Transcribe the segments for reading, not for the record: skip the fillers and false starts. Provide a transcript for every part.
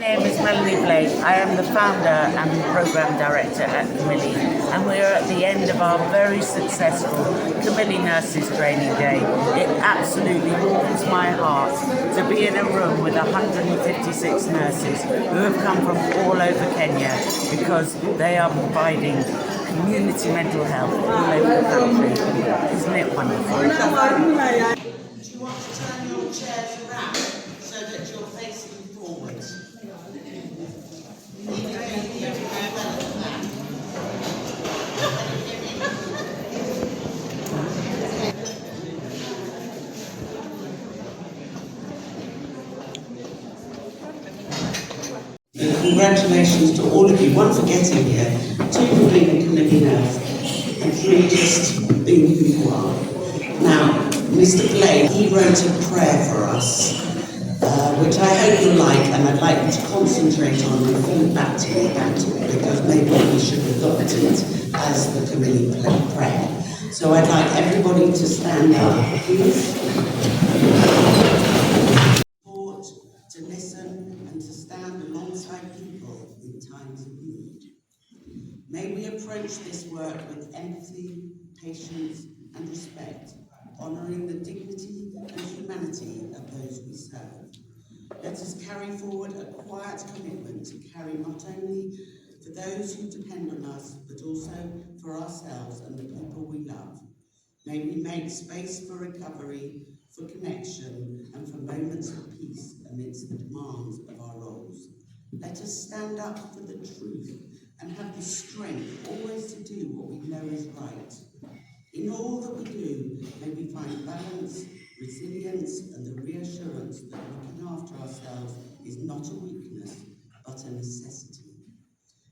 My name is Kamili. I am the founder and Programme Director at Kamili, and we are at the end of our very successful Kamili Nurses Training Day. It absolutely warms my heart to be in a room with 156 nurses who have come from all over Kenya because they are providing community mental health all over the country. Isn't it wonderful? Do you want to turn your chairs around so that you're facing forward? Congratulations to all of you. One for getting here, two for being a Kamili nurse, and three just being who you are. Now, Mr. Blake, he wrote a prayer for us, which I hope you like, and I'd like you to concentrate on and feed back to me about it, because maybe we should adopt it as the Kamili prayer. So I'd like everybody to stand up, please. To listen and to stand alongside people in times of need. May we approach this work with empathy, patience and respect, honouring the dignity and humanity of those we serve. Let us carry forward a quiet commitment to carry not only for those who depend on us, but also for ourselves and the people we love. May we make space for recovery, for connection, and for moments of peace amidst the demands of our roles. Let us stand up for the truth and have the strength always to do what we know is right. In all that we do, may we find balance, resilience, and the reassurance that looking after ourselves is not a weakness, but a necessity.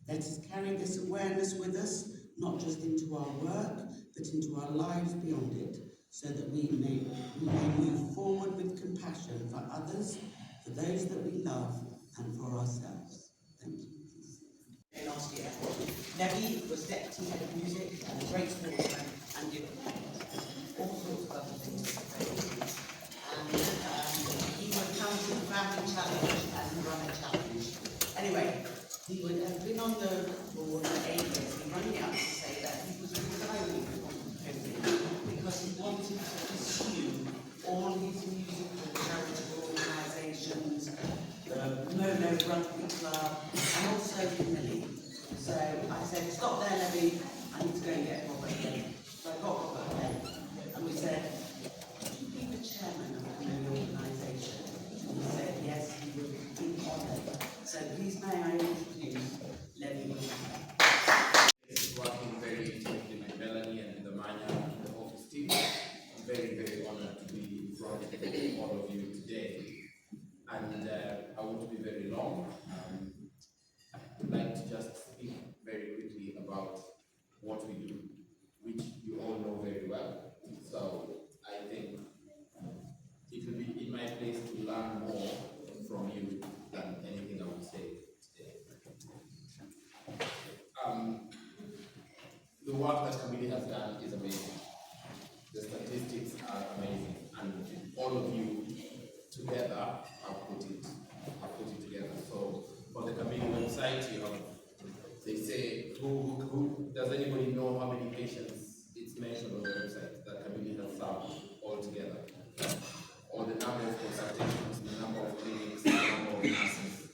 Let us carry this awareness with us, not just into our work, but into our lives beyond it, so that we may move forward with compassion for others, for those that we love, and for ourselves. Thank you. Last year, Nevi was deputy head of music and a great sportsman and did all sorts of other things. And he would come to the family challenge and run a challenge. Anyway, he would have been on the board for 8 years. He rang me up to say that he was retiring because he wanted to pursue all his musical charitable organisations, the Mono Rugby Club, and also Kamili. So I said, stop there, Levy, I need to go and get Robert again. So I got Robert then, and we said, would you be the chairman of the Kamili organisation? And he said, yes, he would be honoured. So please may I introduce Levy. It's working very intimately with Melanie and the Manya and the office team. I'm very, very honoured to be in front of all of you today. And I won't be very long. I would like to just speak very quickly about what we do, which you all know very well. So I think it will be in my place to learn more from you than anything I would say today. The work that Kamili has done is amazing. The statistics are amazing, and all of you together have put it together. So on the Kamili website, you have, they say, who does anybody know how many patients it's mentioned on the website that Kamili has served altogether? Or the number of consultations, the number of clinics, the number of nurses.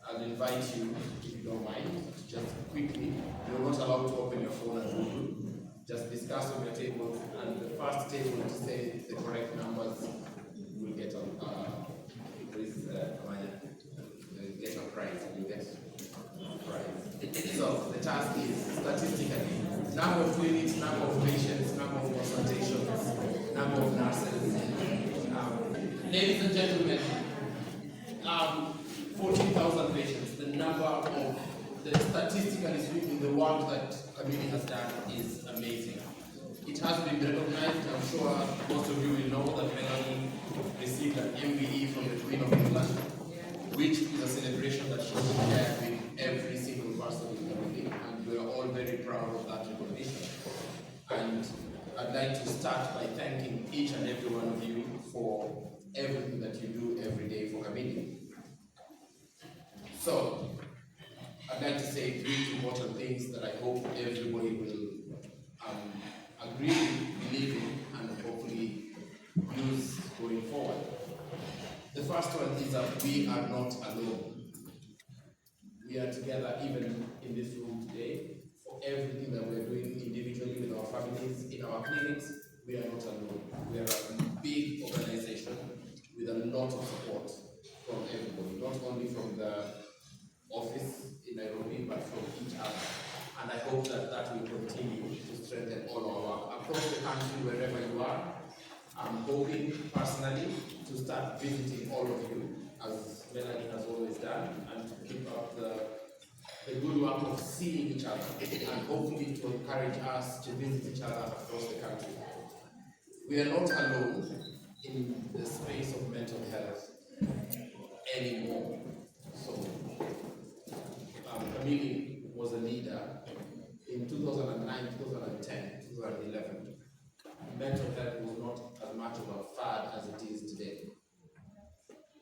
I'll invite you, if you don't mind, to just quickly, you're not allowed to open your phone and Google, just discuss on your table, and the first table to say the correct numbers will get a get a prize, you get a prize. So the task is statistically, number of clinics, number of patients, number of consultations, number of nurses. Ladies and gentlemen, 14,000 patients, the number of, statistically speaking, the work that Kamili has done is amazing. It has been recognized. I'm sure most of you will know that Melanie received an MBE from the Queen of England, which is a celebration that she will share with every single person in Kamili, and we are all very proud of that recognition. And I'd like to start by thanking each and every one of you for everything that you do every day for Kamili. So, I'd like to say 3 important things that I hope everybody will agree with, believe in, and hopefully use going forward. The first one is that we are not alone. We are together even in this room today for everything that we're doing individually with our families, in our clinics. We are not alone. We are a big organization with a lot of support from everybody, not only from the office in Nairobi, but from each other. And I hope that that will continue to strengthen all our work across the country, wherever you are. I'm hoping personally to start visiting all of you, as Melanie has always done, and to keep up the good work of seeing each other, and hopefully to encourage us to visit each other across the country. We are not alone in the space of mental health anymore. So, Kamili was a leader in 2009, 2010, 2011. Mental health was not as much of a fad as it is today.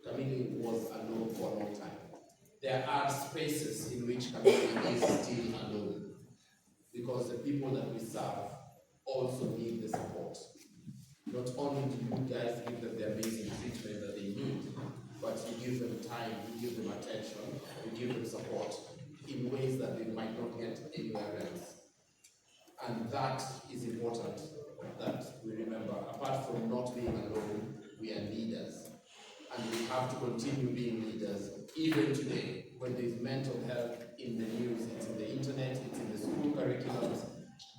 Kamili was alone for a long time. There are spaces in which Kamili is still alone, because the people that we serve also need the support. Not only do you guys give them the amazing treatment that they need, but you give them time, you give them attention, you give them support in ways that they might not get anywhere else. And that is important that we remember. Apart from not being alone, we are leaders. And we have to continue being leaders, even today, when there's mental health in the news, it's in the internet, it's in the school curriculums.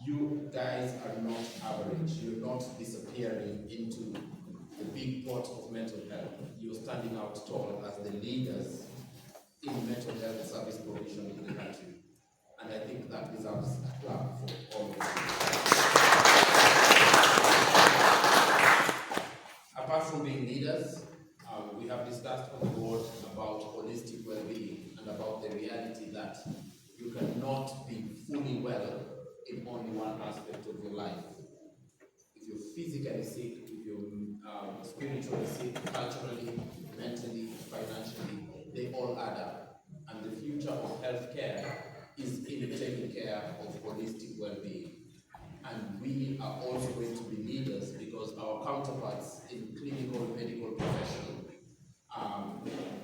You guys are not average. You're not disappearing into the big pot of mental health. You're standing out tall as the leaders in mental health service provision in the country. And I think that deserves a clap for all of you. Apart from being leaders, we have discussed on the board about holistic well-being and about the reality that you cannot be fully well in only one aspect of your life. If you're physically sick, if you're spiritually sick, culturally, mentally, financially, they all add up. And the future of healthcare is in taking care of holistic well-being. And we are also going to be leaders because our counterparts in clinical medical profession,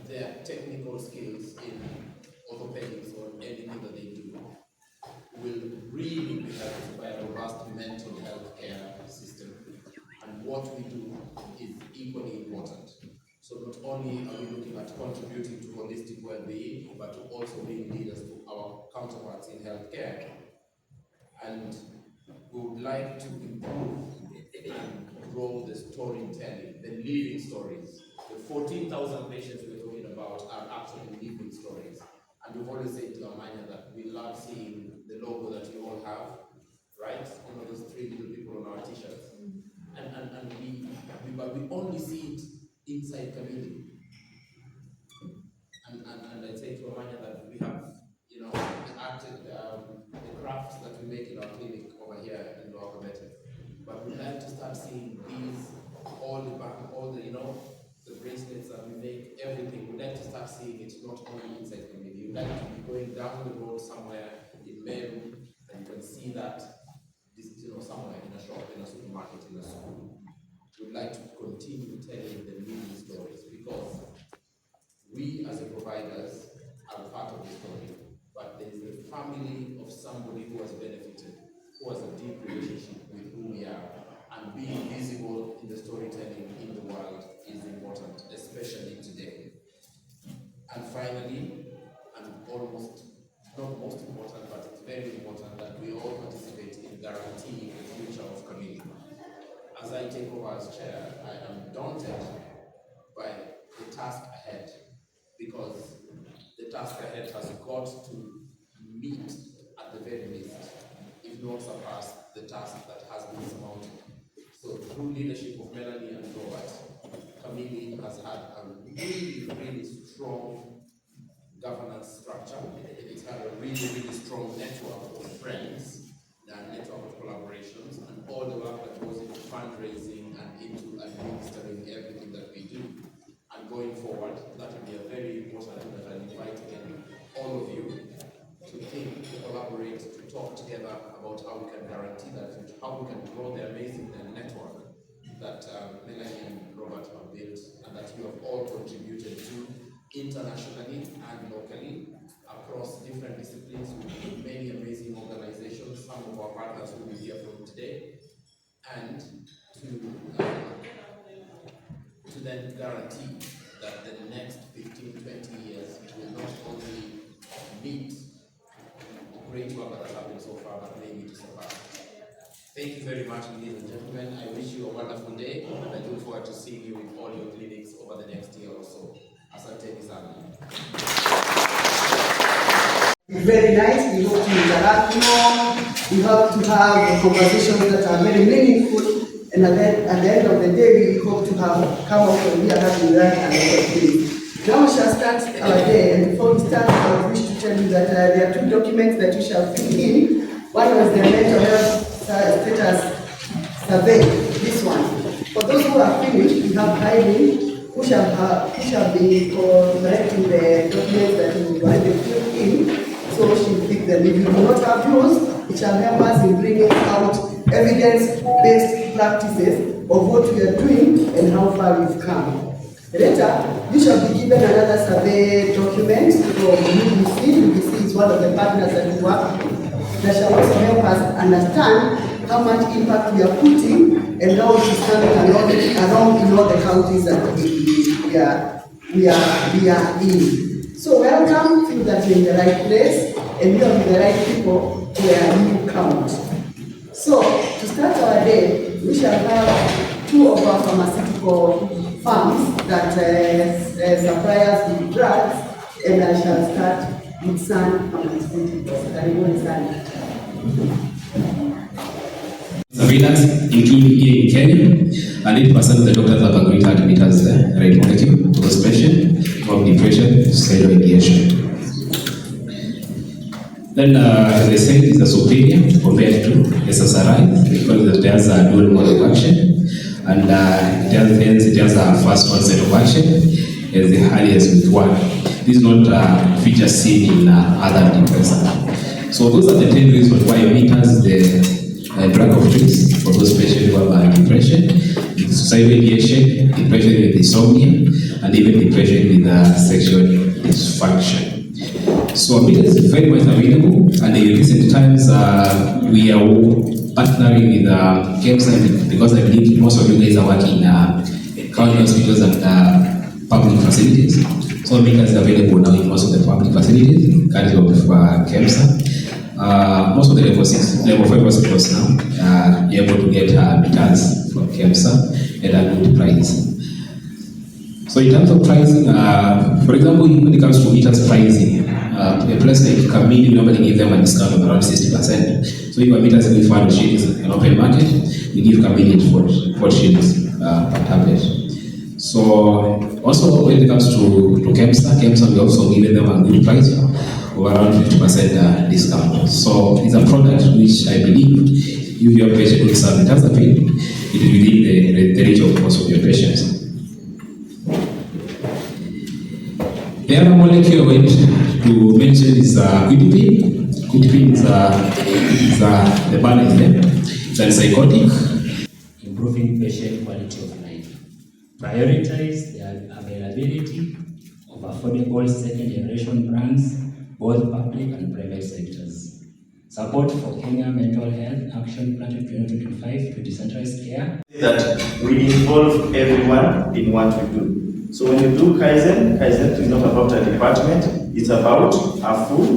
their technical skills in orthopedics or anything that they do will really be helped by a robust mental health care system. And what we do is equally important. So not only are we looking at contributing to holistic well-being, but to also being leaders to our counterparts in healthcare. And we would like to improve and grow the storytelling, the living stories. The 14,000 patients we're talking about are actually living stories. And we've always said to Amanya that we love seeing the logo that you all have, right? You know, those 3 little people on our t-shirts. But we only see it inside Kamili. And I say to Amanya that we have, you know, the crafts that we make in our clinic over here in Lower Kabete. But we'd like to start seeing these, all the you know, the bracelets that we make, everything. We'd like to start seeing it not only inside Kamili. We'd like to be going down the road somewhere in Meru, and you can see that, you know, somewhere in a shop, in a supermarket, in a school. We'd like to continue telling the living stories because we as providers are part of the story, but there is the family of somebody who has benefited, who has a deep relationship with who we are, and being visible in the storytelling in the world is important, especially today. And finally, and almost not most important, but it's very important that we all participate in guaranteeing the future of Kamili. As I take over as chair, I am daunted by the task ahead, because the task ahead has got to meet at the very least, if not surpass, the task that has been surmounted. So through leadership of Melanie and Robert, Kamili has had a really, really strong governance structure. It's had a really, really strong network of friends, a network of collaborations, and all the work that goes into fundraising and into administering everything that we do. And going forward, that will be a very important thing that I invite again priority, that how we can grow the amazing network that Melanie and Robert have built, and that you have all contributed to internationally and locally across different disciplines with many amazing organizations. Some of our partners will be here from today, and to then guarantee that the next 15-20 years will not only meet the great work that has happened so far, but maybe to surpass. Thank you very much, ladies and gentlemen. I wish you a wonderful day, and I look forward to seeing you with all your clinics over the next year or so. Asante sana. It's very nice. We hope to interact more. We hope to have conversations that are very meaningful. And at the end of the day, we hope to have come out from here having learned a lot of things. Now we shall start our day. And before we start, I wish to tell you that there are 2 documents that you shall fill in. One was the mental health status survey. This one. For those who are finished, we have Heidi, who shall be correcting the documents that you already filled in. So she'll pick them. If you do not have yours, it shall help us in bringing out evidence-based practices of what we are doing and how far we've come. Later, you shall be given another survey document from UBC. UBC is one of the partners that we work with. That shall also help us understand how much impact we are putting and how it is coming along in all the counties that we are in. So welcome, feel that you're in the right place and you're with the right people where you count. So to start our day, we shall have 2 of our pharmaceutical firms that supply us with drugs, and I shall start with Sun Pharmaceuticals. Karibuni sana. Surveillance including here in Kenya, and 8% of the doctors have agreed to admit as the right molecule to those patients from depression to suicidal ideation. Then the second is the superior compared to SSRI because it has a dual mode of action, and it has a fast onset of action as the earliest with one. This is not a feature seen in other depressants. So those are the 10 reasons why it has the drug of choice for those patients who have depression, suicidal ideation, depression with insomnia, and even depression with sexual dysfunction. So it is very much available, and in recent times we are partnering with KEMSA because I believe most of you guys are working in county hospitals and public facilities. So it is available now in most of the public facilities, country of KEMSA. Most of the level 5 hospitals now you're able to get meters from KEMSA at a good price. So in terms of pricing, for example, when it comes to meters pricing, a place like Kamili, we normally give them a discount of around 60%. So if a meter is only 400 shillings in an open market, we give Kamili 4 shillings per tablet. So also when it comes to KEMSA, we also give them a good price of around 50% discount. So it's a product which I believe if your patient with mirtazapine, it is within the range of most of your patients. The other molecule I went to mention is quidipine. Quidipine is the banner is there. It's antipsychotic. Improving patient quality of life. Prioritize the availability of affordable second-generation brands, both public and private sectors. Support for Kenya Mental Health Action Plan 2025 to decentralized care. That we involve everyone in what we do. So when you do Kaizen is not about a department, it's about a full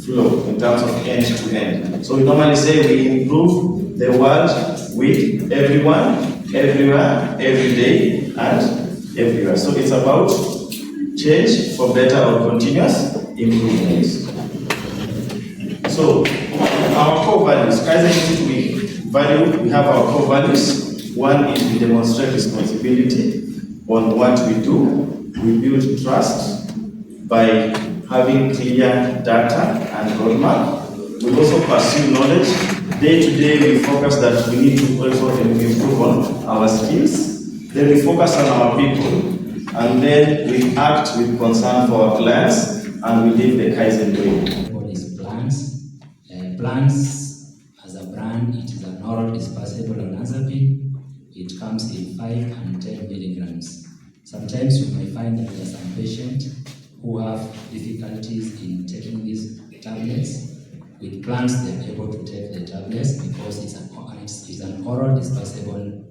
flow in terms of end to end. So we normally say we improve the world with everyone, everywhere, every day, and everywhere. So it's about change for better or continuous improvement. So our core values, Kaizen we have our core values. One is we demonstrate responsibility on what we do. We build trust by having clear data and roadmap. We also pursue knowledge. Day to day, we focus that we need to also improve on our skills. Then we focus on our people, and then we act with concern for our clients, and we live the Kaizen way. What is plans? Plans as a brand, it oral dispersible olanzapine. It comes in 5 and 10 milligrams. Sometimes you may find that there are some patients who have difficulties in taking these tablets. With plants, they are able to take the tablets because it's an oral dispersible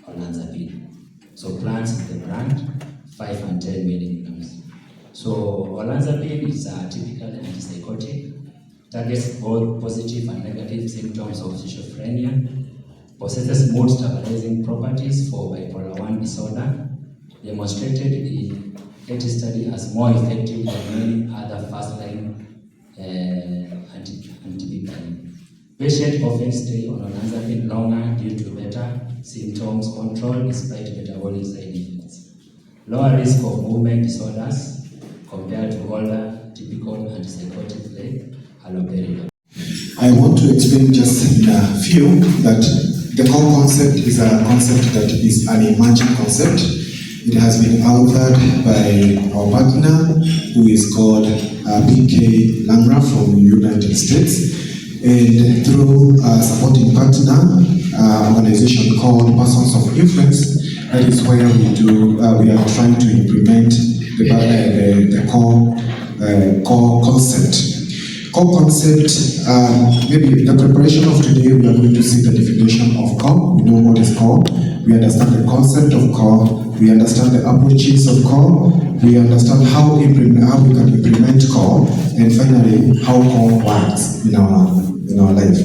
olanzapine. So plants is the brand, 5 and 10 milligrams. So olanzapine is a typical antipsychotic, targets both positive and negative symptoms of schizophrenia, possesses mood stabilizing properties for bipolar 1 disorder, demonstrated in 80 study as more effective than many other first-line antidepressants. Patients often stay on olanzapine longer due to better symptoms control despite metabolic side effects. Lower risk of movement disorders compared to older typical antipsychotics like haloperidol. I want to explain just in a few that the core concept is a concept that is an emerging concept. It has been authored by our partner, who is called PK Langra from the United States, and through a supporting partner, organization called Persons of Influence. That is where we are trying to implement the core concept. Core concept, maybe the preparation of today, we are going to see the definition of core. We know what is core. We understand the concept of core. We understand the approaches of core. We understand how we can implement core, and finally how core works in our life.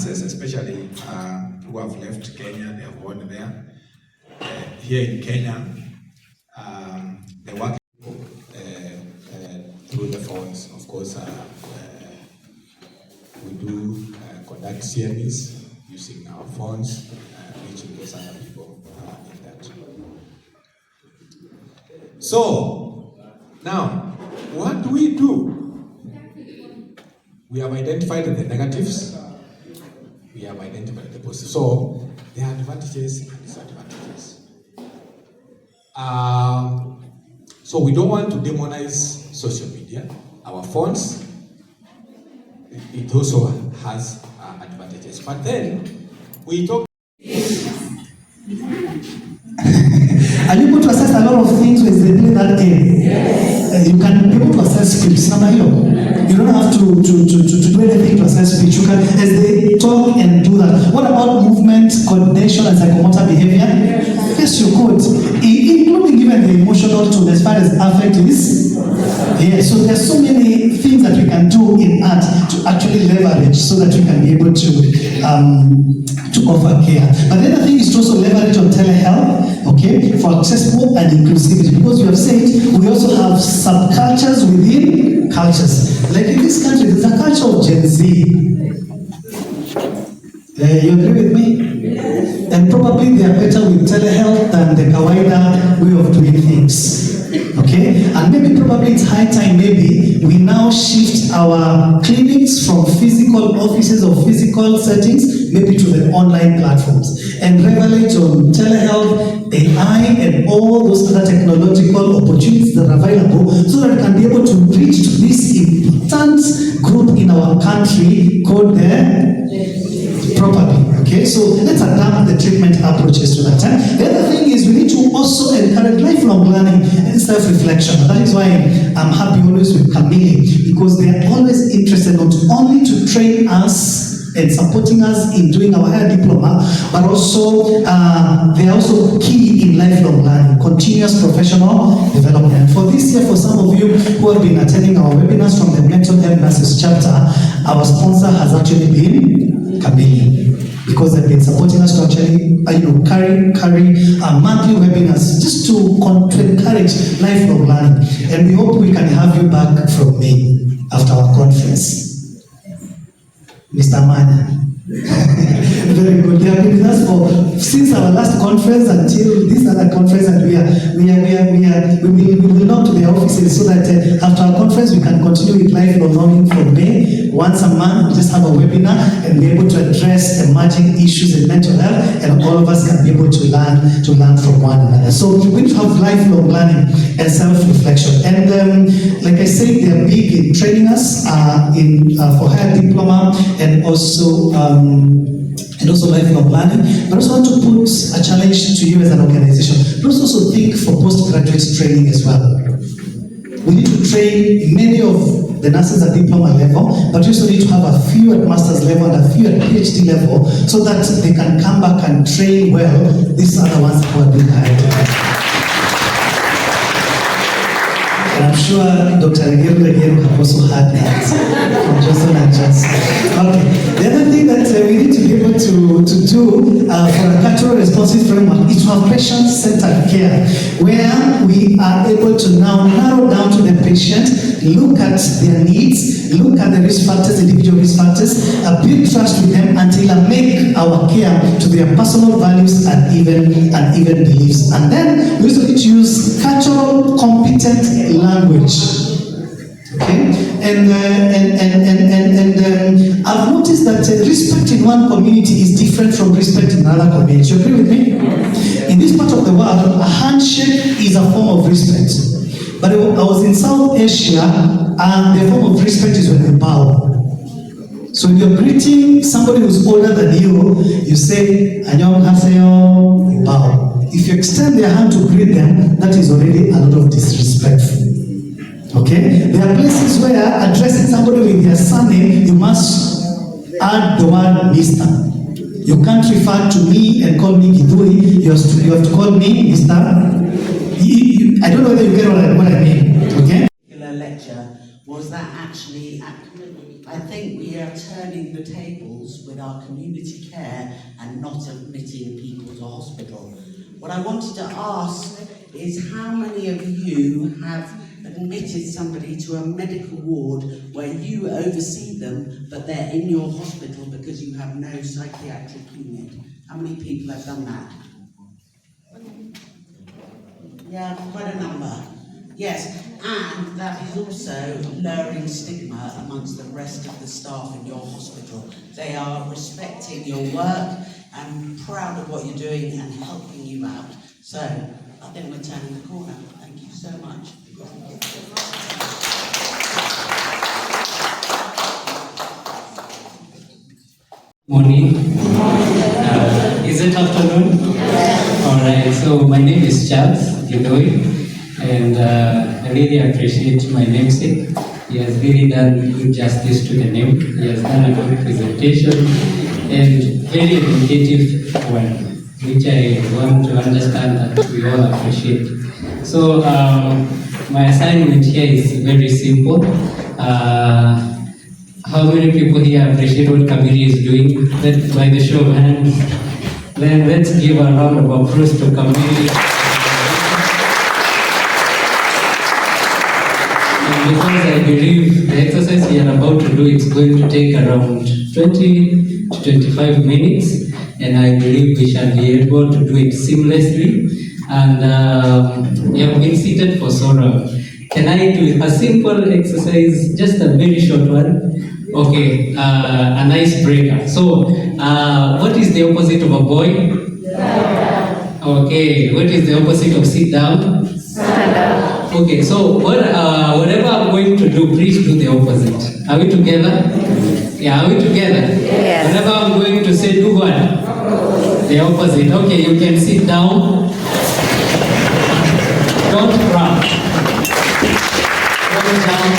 Especially who have left Kenya, they have gone there. Here in Kenya, they work through the phones. Of course, we do conduct CMEs using our phones, reaching those other people in that. So, now, what do? We have identified the negatives. We have identified the positives. So there are advantages and disadvantages. So we don't want to demonize social media. Our phones, it also has advantages. But then we talk. Are you able to assess a lot of things when they play that game? Yes. You can be able to assess speech. You don't have to do anything to assess speech. You can, as they talk and do that. What about movement, coordination, and psychomotor behavior? Yes, you could. Including even the emotional tone as far as affect is. Yeah, so there's so many things that we can do in art to actually leverage so that we can be able to offer care. But the other thing is to also leverage on telehealth, okay, for accessible and inclusivity. Because you have said we also have subcultures within cultures. Like in this country, there's a culture of Gen Z. You agree with me? Yes. And probably they are better with telehealth than the kawaida way of doing things. Okay? And maybe probably it's high time maybe we now shift our clinics from physical offices or physical settings maybe to the online platforms and leverage on telehealth, AI, and all those other technological opportunities that are available so that we can be able to reach to this important group in our country called the properly. Okay, so let's adapt the treatment approaches to that. The other thing is we need to also encourage lifelong learning and self-reflection. That is why I'm happy always with Kamili, because they are always interested not only to train us and supporting us in doing our higher diploma, but also they are also key in lifelong learning, continuous professional development. For this year, for some of you who have been attending our webinars from the Mental Health Nurses chapter, our sponsor has actually been Kamili, because they've been supporting us to actually carry monthly webinars just to encourage lifelong learning. And we hope we can have you back from May after our conference. Mr. Manya. very good. They have been with us since our last conference until this other conference, and we will knock to their offices so that after our conference we can continue with lifelong learning from May. Once a month, we just have a webinar and be able to address emerging issues in mental health, and all of us can be able to learn from one another. So we need to have lifelong learning and self-reflection. And like I said, they are big in training us for higher diploma and also lifelong learning. But I also want to put a challenge to you as an organization. Let's also think for postgraduate training as well. We need to train many of the nurses at diploma level, but we also need to have a few at master's level and a few at PhD level so that they can come back and train well these other ones who are being hired. And I'm sure Dr. Regero have also had that from Johnson & Johnson. Okay. The other thing that we need to be able to do for a cultural responsive framework is to have patient-centered care, where we are able to now narrow down to the patient, look at their needs, look at the risk factors, individual risk factors, build trust with them until make our care to their personal values and even beliefs. And then we also need to use cultural competent language. Okay, and I've noticed that respect in one community is different from respect in another community. You agree with me? In this part of the world, a handshake is a form of respect. But I was in South Asia, and the form of respect is when you bow. So when you're greeting somebody who's older than you say, "Annyeong haseyo," you bow. If you extend their hand to greet them, that is already a lot of disrespectful. Okay? There are places where addressing somebody with their surname, you must add the word Mr. You can't refer to me and call me Gidui. You have to call me Mr. I don't know whether you get what I mean. Okay? Lecture was that actually I think we are turning the tables with our community care and not admitting people to hospital. What I wanted to ask is how many of you have admitted somebody to a medical ward where you oversee them, but they're in your hospital because you have no psychiatric unit? How many people have done that? Yeah, quite a number. Yes, and that is also lowering stigma amongst the rest of the staff in your hospital. They are respecting your work and proud of what you're doing and helping you out. So, I think we're turning the corner. Thank you so much. Morning. Is it afternoon? Alright, so my name is Charles Gidoi, and I really appreciate my namesake. He has really done good justice to the name. He has done a good presentation and very educative one, which I want to understand that we all appreciate. So my assignment here is very simple. How many people here appreciate what Kamili is doing? By the show of hands. Then let's give a round of applause to Kamili. And because I believe the exercise we are about to do is going to take around 20 to 25 minutes, and I believe we shall be able to do it seamlessly. And we have been seated for so long. Can I do a simple exercise, just a very short one? Okay, an icebreaker. So, what is the opposite of a boy? Okay, what is the opposite of sit down? Stand up. Okay, so whatever I'm going to do, please do the opposite. Are we together? Yeah, are we together? Yes. Whenever I'm going to say, do what? The opposite. Okay, you can sit down. Don't cry. Don't jump.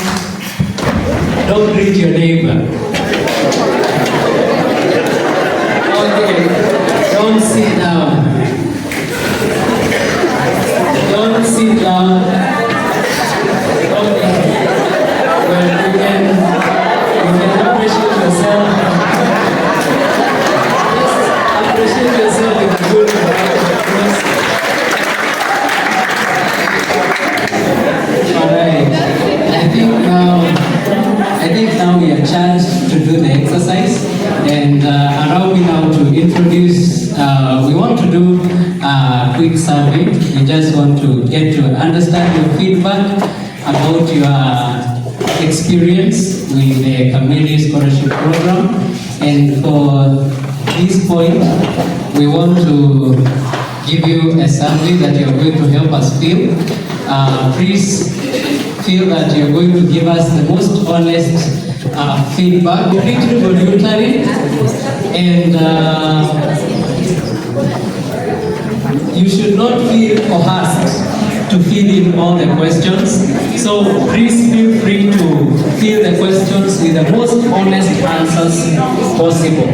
Don't greet your neighbor. Okay, don't sit down. Don't sit down. Okay. Well, you can appreciate yourself. Just appreciate yourself in a good way. Alright. I think now we are charged to do the exercise, and allow me now to introduce, we want to do a quick survey. We just want to get to understand your feedback about your experience with the Kamili Scholarship Program. And for this point, we want to give you a survey that you're going to help us fill. Please feel that you're going to give us the most honest feedback, completely voluntary, and you should not feel coerced to fill in all the questions. So please feel free to fill the questions with the most honest answers possible.